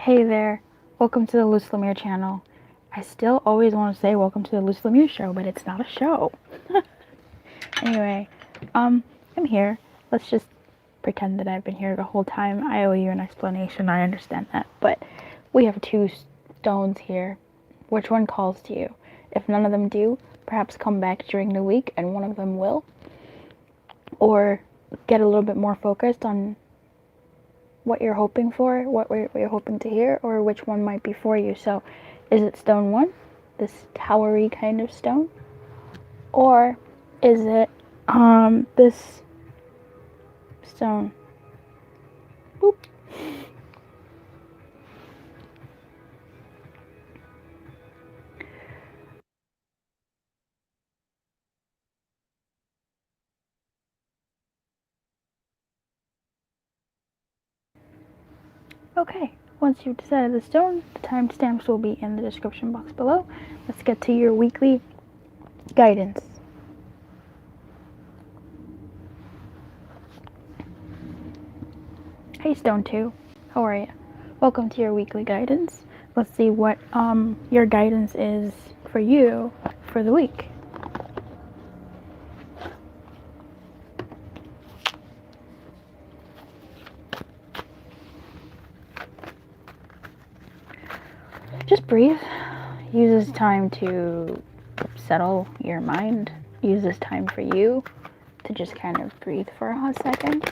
Hey there, welcome to the Lumiere channel. I still always want to say welcome to the Lumiere show, but it's not a show. Anyway, I'm here. Let's just pretend that I've been here the whole time. I owe you an explanation, I understand that. But we have two stones here. Which one calls to you? If none of them do, perhaps come back during the week and one of them will. Or get a little bit more focused on what you're hoping for, what you're hoping to hear, or which one might be for you. So is it stone one, this towery kind of stone? Or is it this stone? Boop. Okay, once you've decided the stone, the timestamps will be in the description box below. Let's get to your weekly guidance. Hey Stone 2, how are you? Welcome to your weekly guidance. Let's see what your guidance is for you for the week. Just breathe. Use this time to settle your mind. Use this time for you to just kind of breathe for a hot second.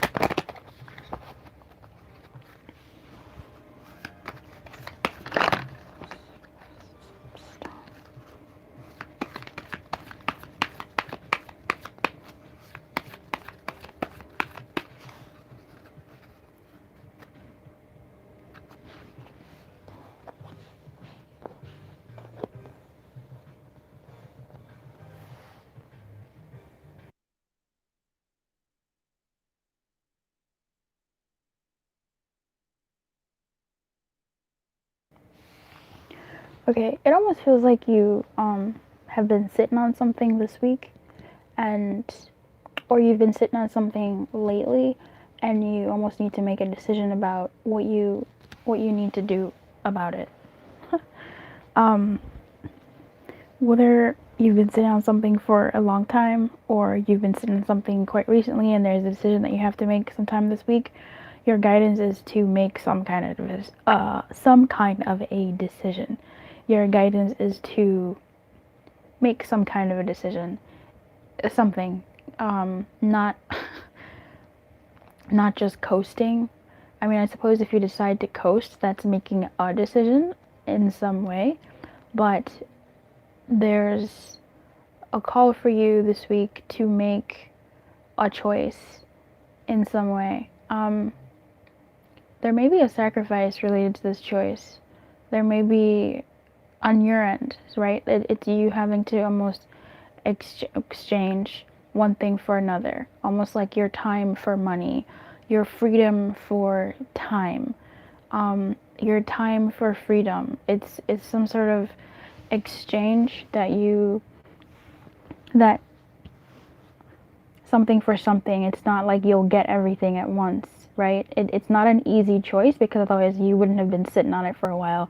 Okay, it almost feels like you have been sitting on something this week, or you've been sitting on something lately, and you almost need to make a decision about what you need to do about it. Whether you've been sitting on something for a long time, or you've been sitting on something quite recently, and there's a decision that you have to make sometime this week, your guidance is to make some kind of a decision. Your guidance is to make some kind of a decision, something, not just coasting. I mean, I suppose if you decide to coast, that's making a decision in some way, but there's a call for you this week to make a choice in some way. There may be a sacrifice related to this choice. There may be on your end, right? It's you having to almost exchange one thing for another, almost like your time for money, your freedom for time, your time for freedom. It's some sort of exchange that something for something. It's not like you'll get everything at once, right? It's not an easy choice, because otherwise you wouldn't have been sitting on it for a while,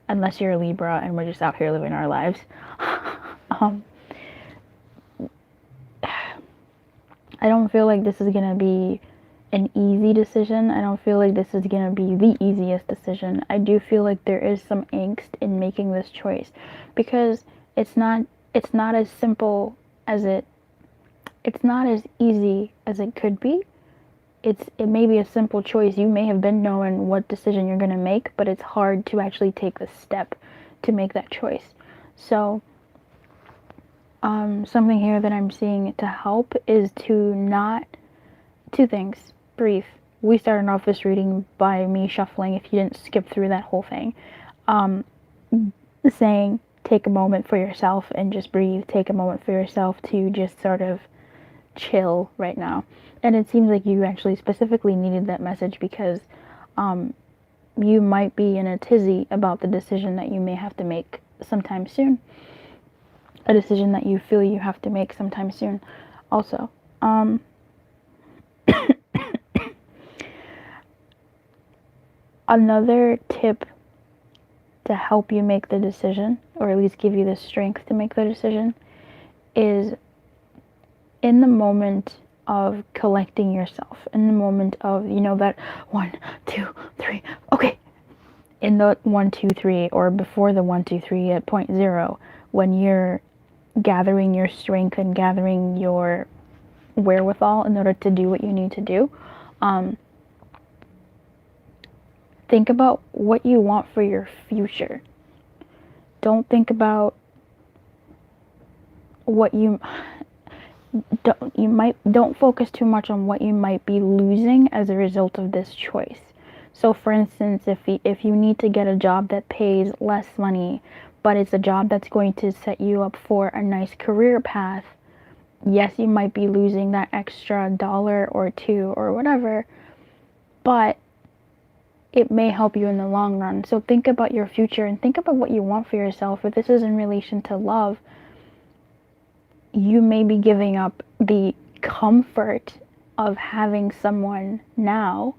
unless you're a Libra and we're just out here living our lives. I don't feel like this is gonna be an easy decision. I don't feel like this is gonna be the easiest decision. I do feel like there is some angst in making this choice, because it's not as simple as it's not as easy as it could be. It may be a simple choice. You may have been knowing what decision you're going to make, but it's hard to actually take the step to make that choice. So something here that I'm seeing to help is two things. Brief. We started off this reading by me shuffling, if you didn't skip through that whole thing. Saying, take a moment for yourself and just breathe. Take a moment for yourself to just sort of chill right now. And it seems like you actually specifically needed that message, because you might be in a tizzy about the decision that you may have to make sometime soon. A decision that you feel you have to make sometime soon also. Another tip to help you make the decision, or at least give you the strength to make the decision, is in the moment of collecting yourself, in the moment of, you know, that 1, 2, 3, okay, in the 1, 2, 3, or before the 1, 2, 3 at point 0, when you're gathering your strength and gathering your wherewithal in order to do what you need to do, think about what you want for your future. Don't think about what don't focus too much on what you might be losing as a result of this choice. So for instance, if you need to get a job that pays less money, but it's a job that's going to set you up for a nice career path, yes, you might be losing that extra $1 or $2 or whatever, but it may help you in the long run. So think about your future and think about what you want for yourself. If this is in relation to love, you may be giving up the comfort of having someone now,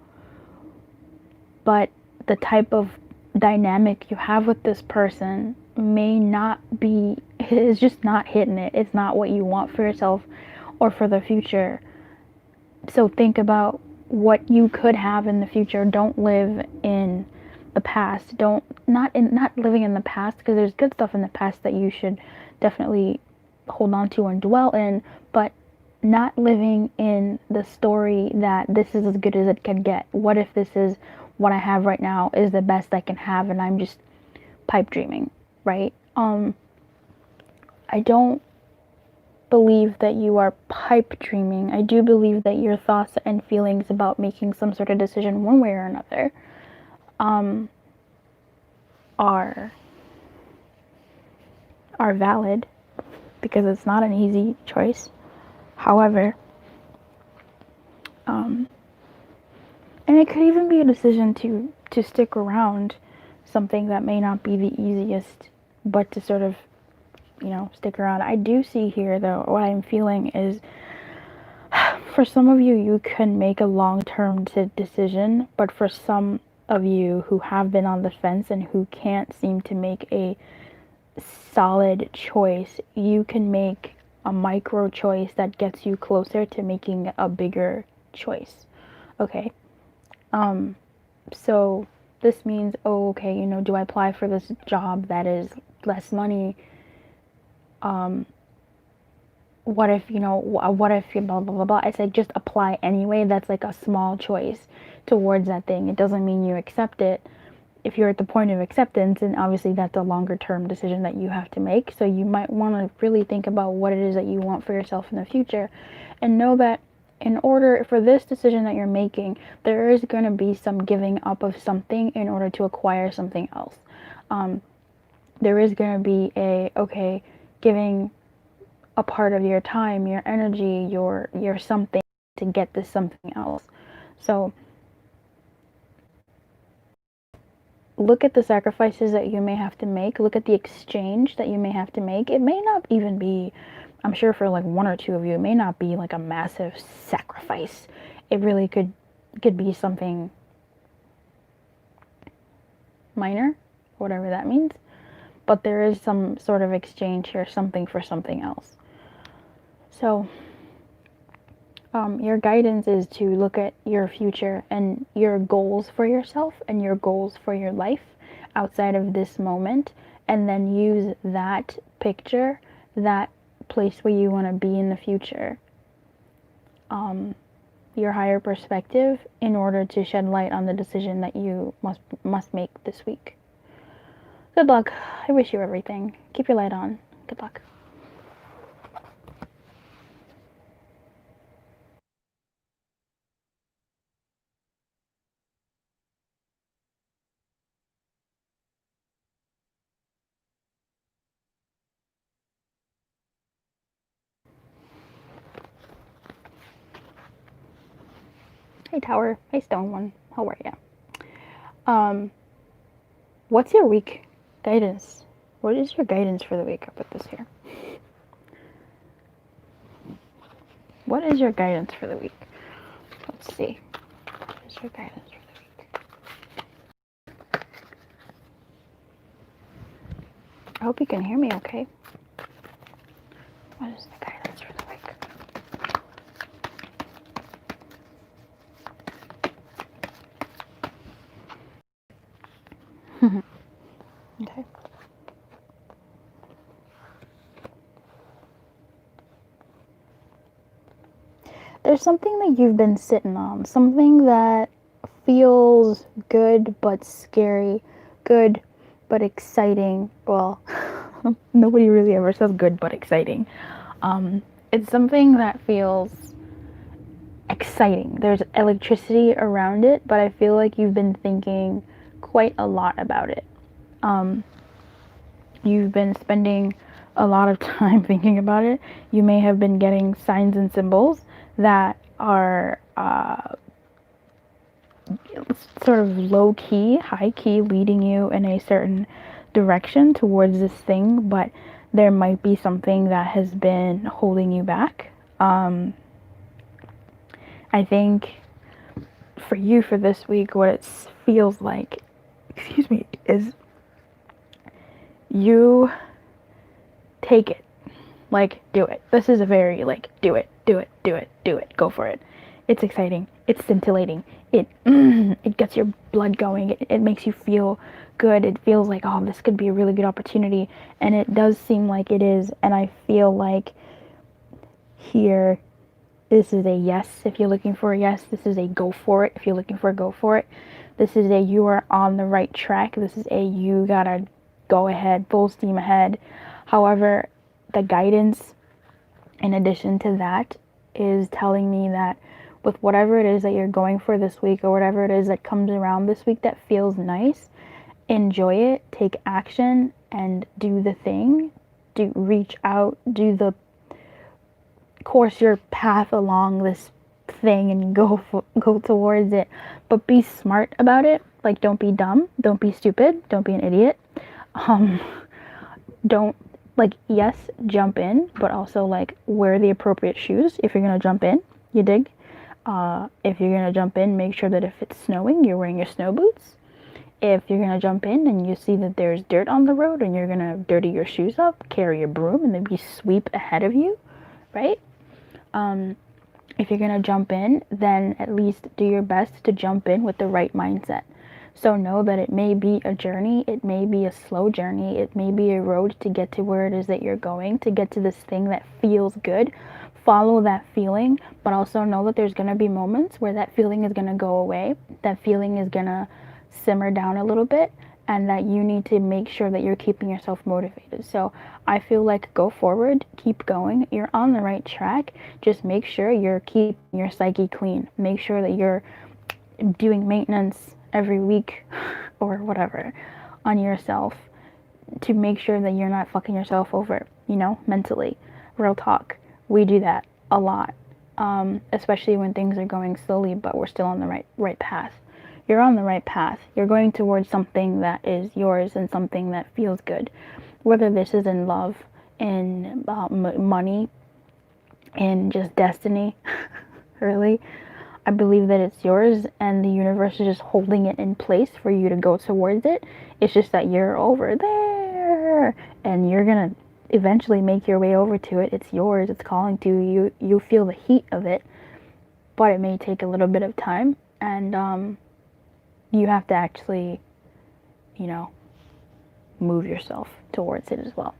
but the type of dynamic you have with this person may not be, it's just not hitting it. It's not what you want for yourself or for the future. So think about what you could have in the future. Don't live in the past. Not living in the past, because there's good stuff in the past that you should definitely hold on to and dwell in, but not living in the story that this is as good as it can get. What if this is what I have right now is the best I can have and I'm just pipe dreaming, right? I don't believe that you are pipe dreaming. I do believe that your thoughts and feelings about making some sort of decision one way or another are valid, because it's not an easy choice. However, and it could even be a decision to stick around something that may not be the easiest, but to sort of, you know, stick around. I do see here, though, what I'm feeling is, for some of you, you can make a long-term decision, but for some of you who have been on the fence and who can't seem to make a solid choice, you can make a micro choice that gets you closer to making a bigger choice. Okay. So this means, oh, okay, you know, do I apply for this job that is less money? What if, you know, what if you blah, blah, blah, blah. It's like, just apply anyway. That's like a small choice towards that thing. It doesn't mean you accept it. If you're at the point of acceptance, and obviously that's a longer term decision that you have to make. So you might want to really think about what it is that you want for yourself in the future, and know that in order for this decision that you're making, there is going to be some giving up of something in order to acquire something else. There is going to be giving a part of your time, your energy, your something to get this something else. So look at the sacrifices that you may have to make. Look at the exchange that you may have to make. It may not even be, I'm sure for like one or two of you, it may not be like a massive sacrifice. It really could be something minor, whatever that means. But there is some sort of exchange here, something for something else. So your guidance is to look at your future and your goals for yourself and your goals for your life outside of this moment, and then use that picture, that place where you want to be in the future, your higher perspective, in order to shed light on the decision that you must make this week. Good luck. I wish you everything. Keep your light on. Good luck. Hey Tower, hey Stone One, how are ya? What's your week guidance? What is your guidance for the week? I'll put this here. What is your guidance for the week? Let's see. What is your guidance for the week? I hope you can hear me okay. What is the guidance for the week? Okay. There's something that you've been sitting on, something that feels good but scary, good but exciting. Well, nobody really ever says good but exciting. It's something that feels exciting. There's electricity around it, but I feel like you've been thinking quite a lot about it. You've been spending a lot of time thinking about it. You may have been getting signs and symbols that are sort of low key, high key, leading you in a certain direction towards this thing, but there might be something that has been holding you back. I think for you for this week, what it feels like, is you take it. Like, do it. This is a very, like, do it, go for it. It's exciting. It's scintillating. It gets your blood going. It makes you feel good. It feels like, oh, this could be a really good opportunity. And it does seem like it is. And I feel like here, this is a yes if you're looking for a yes. This is a go for it if you're looking for a go for it. This is a you are on the right track. This is a you gotta go ahead, full steam ahead. However, the guidance in addition to that is telling me that with whatever it is that you're going for this week or whatever it is that comes around this week that feels nice, enjoy it, take action, and do the thing. Do reach out, do the course your path along this thing and go towards it, but be smart about it. Like, don't be dumb, don't be stupid, don't be an idiot. Don't, like, yes, jump in, but also, like, wear the appropriate shoes if you're gonna jump in. You dig? If you're gonna jump in, make sure that if it's snowing, you're wearing your snow boots. If you're gonna jump in and you see that there's dirt on the road and you're gonna dirty your shoes up, carry a broom and maybe sweep ahead of you, right? If you're gonna jump in, then at least do your best to jump in with the right mindset. So know that it may be a journey, it may be a slow journey, it may be a road to get to where it is that you're going, to get to this thing that feels good. Follow that feeling, but also know that there's gonna be moments where that feeling is gonna go away, that feeling is gonna simmer down a little bit, and that you need to make sure that you're keeping yourself motivated. So I feel like go forward, keep going, you're on the right track. Just make sure you're keeping your psyche clean. Make sure that you're doing maintenance every week or whatever on yourself to make sure that you're not fucking yourself over, mentally. Real talk. We do that a lot, especially when things are going slowly, but we're still on the right path. You're on the right path. You're going towards something that is yours and something that feels good. Whether this is in love, in money, in just destiny, really. I believe that it's yours and the universe is just holding it in place for you to go towards it. It's just that you're over there and you're going to eventually make your way over to it. It's yours. It's calling to you. You feel the heat of it, but it may take a little bit of time, and you have to actually, move yourself towards it as well.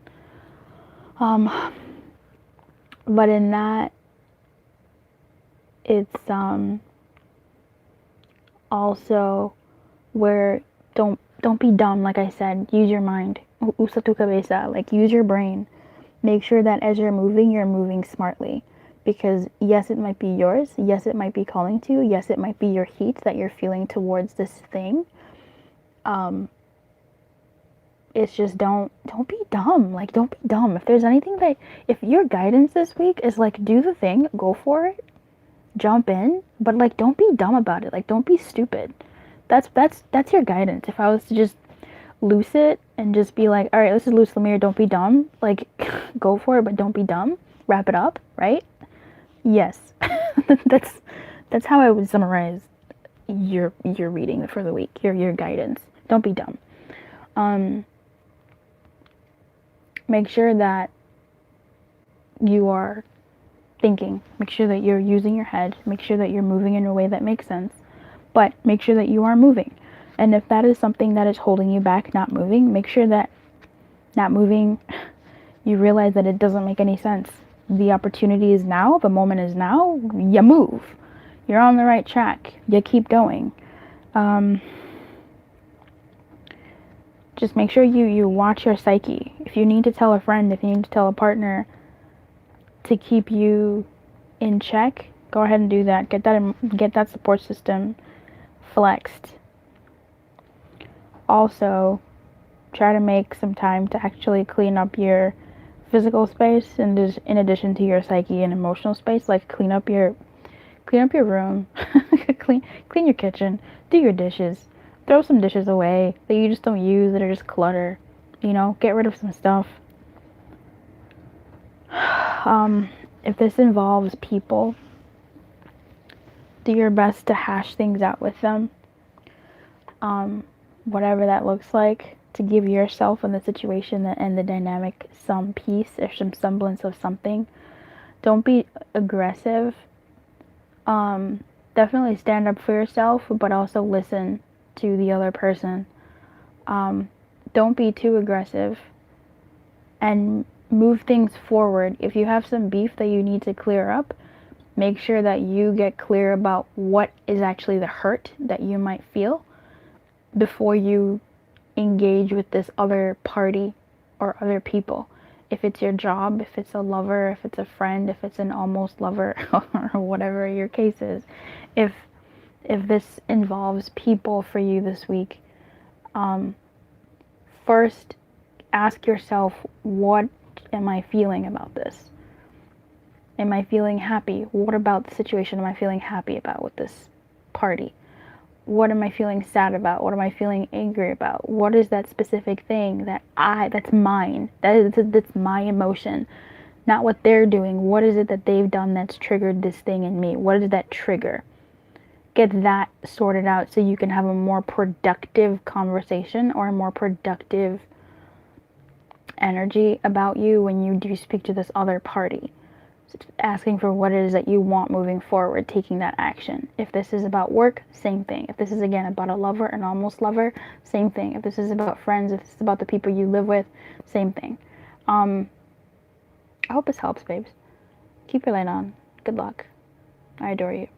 But in that, it's also where don't be dumb. Like I said, use your mind. Usa tu cabeza. Like, use your brain. Make sure that as you're moving smartly. Because yes, it might be yours. Yes, it might be calling to you. Yes, it might be your heat that you're feeling towards this thing. It's just don't be dumb. Like, don't be dumb. If there's anything if your guidance this week is like, do the thing, go for it, jump in, but like, don't be dumb about it. Like, don't be stupid. That's your guidance. If I was to just loose it and just be like, all right, this is loose Lumiere, don't be dumb. Like, go for it, but don't be dumb. Wrap it up, right? Yes. that's how I would summarize your reading for the week, your guidance. Don't be dumb. make sure that you are thinking. Make sure that you're using your head. Make sure that you're moving in a way that makes sense. But make sure that you are moving. And if that is something that is holding you back, not moving, make sure that not moving, you realize that it doesn't make any sense. The opportunity is now. The moment is now. You move. You're on the right track. You keep going. Just make sure you watch your psyche. If you need to tell a friend, if you need to tell a partner to keep you in check, go ahead and do that. Get that support system flexed. Also, try to make some time to actually clean up your physical space, and in addition to your psyche and emotional space. Like clean up your room, clean your kitchen, do your dishes, throw some dishes away that you just don't use, that are just clutter. Get rid of some stuff. If this involves people, do your best to hash things out with them. Whatever that looks like, to give yourself and the situation and the dynamic some peace or some semblance of something. Don't be aggressive. Definitely stand up for yourself, but also listen to the other person. Don't be too aggressive, and move things forward. If you have some beef that you need to clear up, make sure that you get clear about what is actually the hurt that you might feel before you engage with this other party or other people. If it's your job, if it's a lover, if it's a friend, if it's an almost lover, or whatever your case is. If this involves people for you this week, first ask yourself, what am I feeling about this? Am I feeling happy? What about the situation am I feeling happy about with this party? What am I feeling sad about? What am I feeling angry about? What is that specific thing that's mine? That's my emotion, not what they're doing. What is it that they've done that's triggered this thing in me? What is that trigger? Get that sorted out so you can have a more productive conversation or a more productive energy about you when you do speak to this other party. Asking for what it is that you want moving forward, taking that action. If this is about work, same thing. If this is again about a lover, an almost lover, same thing. If this is about friends, if this is about the people you live with, same thing. I hope this helps, babes. Keep your light on. Good luck. I adore you.